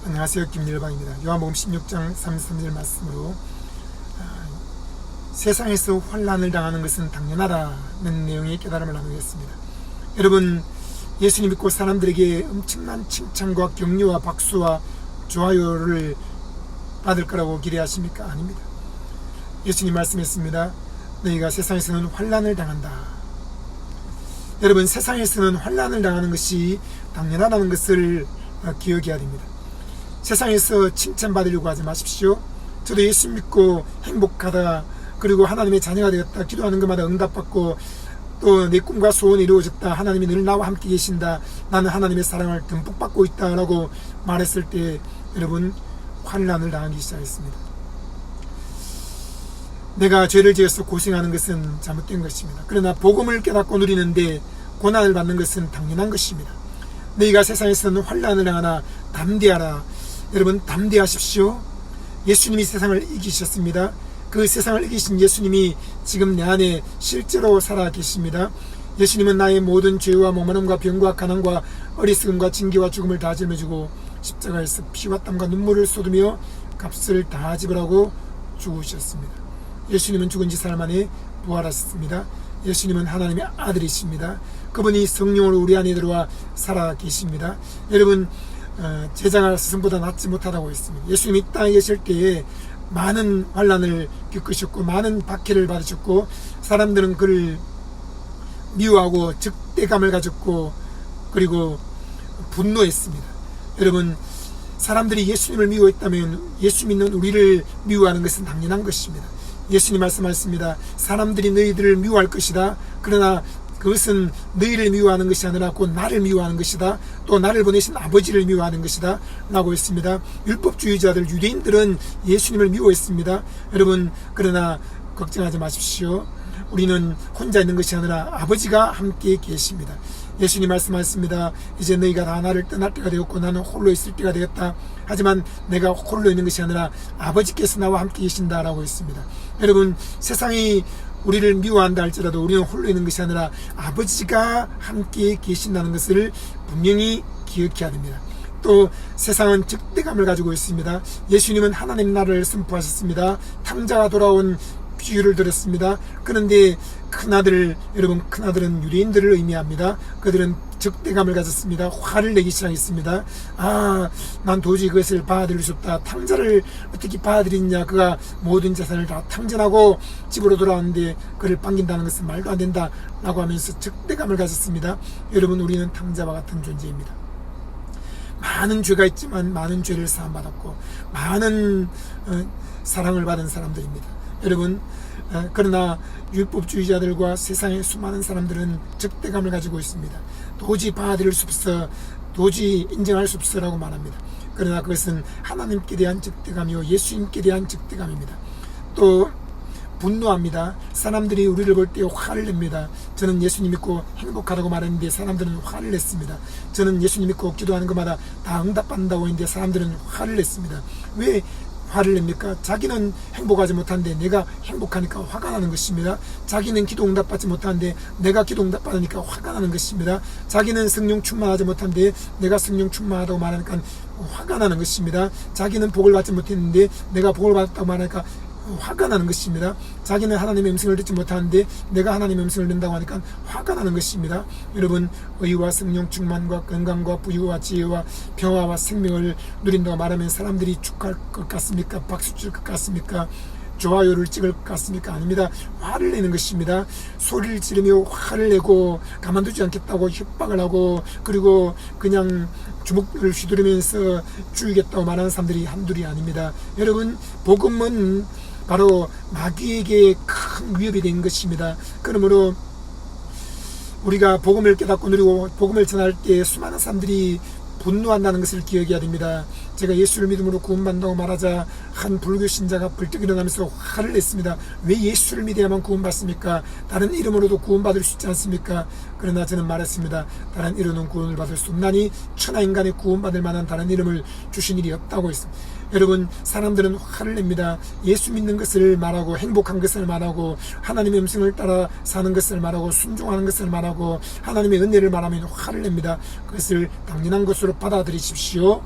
안녕하세요. 김일방입니다. 요한복음 16장 33절 말씀으로 세상에서 환난을 당하는 것은 당연하다는 내용의 깨달음을 나누겠습니다. 여러분, 예수님 믿고 사람들에게 엄청난 칭찬과 격려와 박수와 좋아요를 받을 거라고 기대하십니까? 아닙니다. 예수님 말씀했습니다. 너희가 세상에서는 환난을 당한다. 여러분, 세상에서는 환난을 당하는 것이 당연하다는 것을 기억해야 됩니다. 세상에서 칭찬받으려고 하지 마십시오. 저도 예수 믿고 행복하다, 그리고 하나님의 자녀가 되었다, 기도하는 것마다 응답받고 또 내 꿈과 소원이 이루어졌다, 하나님이 늘 나와 함께 계신다, 나는 하나님의 사랑을 듬뿍 받고 있다 라고 말했을 때 여러분, 환난을 당하기 시작했습니다. 내가 죄를 지어서 고생하는 것은 잘못된 것입니다. 그러나 복음을 깨닫고 누리는데 고난을 받는 것은 당연한 것입니다. 너희가 세상에서는 환난을 당하나 담대하라. 여러분, 담대하십시오. 예수님이 세상을 이기셨습니다. 그 세상을 이기신 예수님이 지금 내 안에 실제로 살아 계십니다. 예수님은 나의 모든 죄와 모마름과 병과 가난과 어리석음과 징계와 죽음을 다 짊어지고 십자가에서 피와 땀과 눈물을 쏟으며 값을 다 지불하고 죽으셨습니다. 예수님은 죽은 지 사흘 만에 부활하셨습니다. 예수님은 하나님의 아들이십니다. 그분이 성령으로 우리 안에 들어와 살아 계십니다. 여러분, 제자가 스승보다 낫지 못하다고 했습니다. 예수님이 이 땅에 계실 때에 많은 환난을 겪으셨고 많은 박해를 받으셨고 사람들은 그를 미워하고 적대감을 가졌고 그리고 분노했습니다. 여러분, 사람들이 예수님을 미워했다면 예수 믿는 우리를 미워하는 것은 당연한 것입니다. 예수님 말씀하셨습니다. 사람들이 너희들을 미워할 것이다. 그러나 그것은 너희를 미워하는 것이 아니라 곧 나를 미워하는 것이다. 또 나를 보내신 아버지를 미워하는 것이다 라고 했습니다. 율법주의자들, 유대인들은 예수님을 미워했습니다. 여러분, 그러나 걱정하지 마십시오. 우리는 혼자 있는 것이 아니라 아버지가 함께 계십니다. 예수님 말씀하셨습니다. 이제 너희가 다 나를 떠날 때가 되었고 나는 홀로 있을 때가 되었다. 하지만 내가 홀로 있는 것이 아니라 아버지께서 나와 함께 계신다라고 했습니다. 여러분, 세상이 우리를 미워한다 할지라도 우리는 홀로 있는 것이 아니라 아버지가 함께 계신다는 것을 분명히 기억해야 됩니다. 또 세상은 적대감을 가지고 있습니다. 예수님은 하나님 나라를 선포하셨습니다. 탕자가 돌아온 비유를 들었습니다. 그런데 큰아들, 여러분, 큰아들은 유대인들을 의미합니다. 그들은 적대감을 가졌습니다. 화를 내기 시작했습니다. 난 도저히 그것을 받아들일 수 없다. 탕자를 어떻게 받아들이냐. 그가 모든 재산을 다 탕진하고 집으로 돌아왔는데 그를 반긴다는 것은 말도 안 된다 라고 하면서 적대감을 가졌습니다. 여러분, 우리는 탕자와 같은 존재입니다. 많은 죄가 있지만 많은 죄를 사함받았고 많은 사랑을 받은 사람들입니다. 여러분, 그러나 율법주의자들과 세상의 수많은 사람들은 적대감을 가지고 있습니다. 도저히 받아들일 수 없어, 도저히 인정할 수 없어라고 말합니다. 그러나 그것은 하나님께 대한 적대감이요 예수님께 대한 적대감입니다. 또 분노합니다. 사람들이 우리를 볼 때 화를 냅니다. 저는 예수님 믿고 행복하다고 말했는데 사람들은 화를 냈습니다. 저는 예수님 믿고 기도하는 것마다 다 응답받는다고 했는데 사람들은 화를 냈습니다. 왜 화를 냅니까? 자기는 행복하지 못한데 내가 행복하니까 화가 나는 것입니다. 자기는 기도 응답받지 못하는데 내가 기도 응답받으니까 화가 나는 것입니다. 자기는 성령 충만하지 못한데 내가 성령 충만하다고 말하니까 화가 나는 것입니다. 자기는 복을 받지 못했는데 내가 복을 받았다고 말하니까 화가 나는 것입니다. 자기는 하나님의 음성을 듣지 못하는데 내가 하나님의 음성을 듣는다고 하니까 화가 나는 것입니다. 여러분, 의와 성령 충만과 건강과 부유와 지혜와 평화와 생명을 누린다고 말하면 사람들이 축하할 것 같습니까? 박수 칠 것 같습니까? 좋아요를 찍을 것 같습니까? 아닙니다. 화를 내는 것입니다. 소리를 지르며 화를 내고 가만두지 않겠다고 협박을 하고 그리고 그냥 주먹을 휘두르면서 죽이겠다고 말하는 사람들이 한둘이 아닙니다. 여러분, 복음은 바로 마귀에게 큰 위협이 된 것입니다. 그러므로 우리가 복음을 깨닫고 누리고 복음을 전할 때 수많은 사람들이 분노한다는 것을 기억해야 됩니다. 제가 예수를 믿음으로 구원받는다고 말하자 한 불교 신자가 벌떡 일어나면서 화를 냈습니다. 왜 예수를 믿어야만 구원받습니까? 다른 이름으로도 구원받을 수 있지 않습니까? 그러나 저는 말했습니다. 다른 이름은 구원을 받을 수 없나니 천하인간의 구원받을 만한 다른 이름을 주신 일이 없다고 했습니다. 여러분, 사람들은 화를 냅니다. 예수 믿는 것을 말하고 행복한 것을 말하고 하나님의 음성을 따라 사는 것을 말하고 순종하는 것을 말하고 하나님의 은혜를 말하면 화를 냅니다. 그것을 당연한 것으로 받아들이십시오.